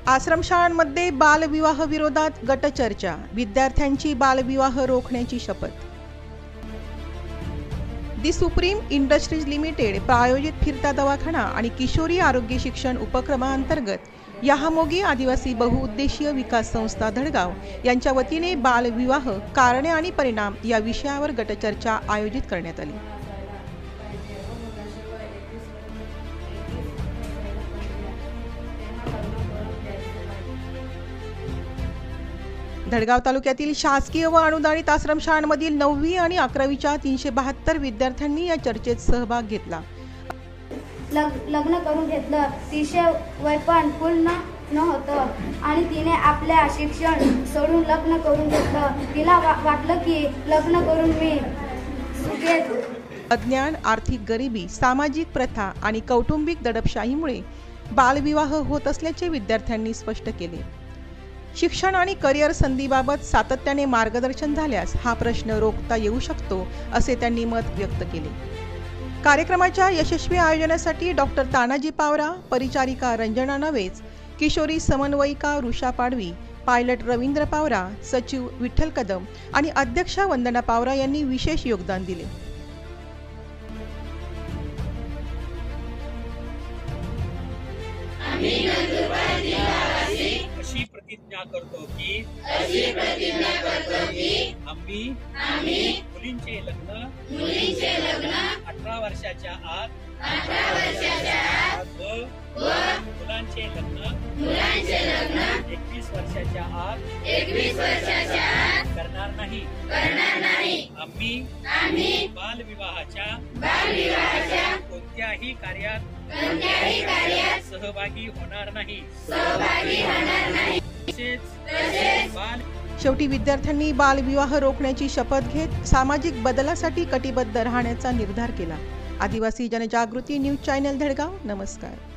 आश्रमशाळांमध्ये बालविवाह विरोधात गटचर्चा, विद्यार्थ्यांची बालविवाह रोखण्याची शपथ। दी सुप्रीम इंडस्ट्रीज लिमिटेड प्रायोजित फिरता दवाखाना आणि किशोरी आरोग्य शिक्षण उपक्रमांतर्गत यहामोगी आदिवासी बहुउद्देशीय विकास संस्था धडगाव यांच्या वतीने बालविवाह कारणे आणि परिणाम या विषयावर गटचर्चा आयोजित करण्यात आली। धडगाव तालुक्यातील शासकीय व अनुदानित आश्रमशाळांमधील 9वी आणि 11वीच्या 372 विद्यार्थ्यांनी या चर्चेत सहभाग घेतला। लग्न करून घेतलं, तिचे वय पण पूर्ण नव्हतं आणि तिने आपल्या शिक्षण सोडून लग्न करून घेतलं। तिला वाटलं की लग्न करून मी सुखेत। अज्ञान, आर्थिक गरिबी, सामाजिक प्रथा आणि कौटुंबिक दडपशाहीमुळे बालविवाह होत असल्याचे विद्यार्थ्यांनी स्पष्ट केले। शिक्षण आणि करिअर संधीबाबत सातत्याने मार्गदर्शन झाल्यास हा प्रश्न रोखता येऊ शकतो असे त्यांनी मत व्यक्त केले। कार्यक्रमाच्या यशस्वी आयोजनासाठी डॉक्टर तानाजी पावरा, परिचारिका रंजना नवेज, किशोरी समन्वयिका रुषा पाडवी, पायलट रवींद्र पावरा, सचिव विठ्ठल कदम आणि अध्यक्षा वंदना पावरा यांनी विशेष योगदान दिले। अशी प्रतिज्ञा करतो की आम्ही मुलींचे लग्न 18 वर्षाच्या आत व मुलांचे लग्न 21 वर्षाच्या आत करणार नाही। आम्ही बालविवाहाच्या कोणत्याही कार्यात सहभागी होणार नाही। शेवटी विद्यार्थ्यांनी बालविवाह रोखण्याची शपथ घेत सामाजिक बदलासाठी कटिबद्ध राहण्याचा निर्धार केला। आदिवासी जनजागृती न्यूज चॅनल धडगाव, नमस्कार।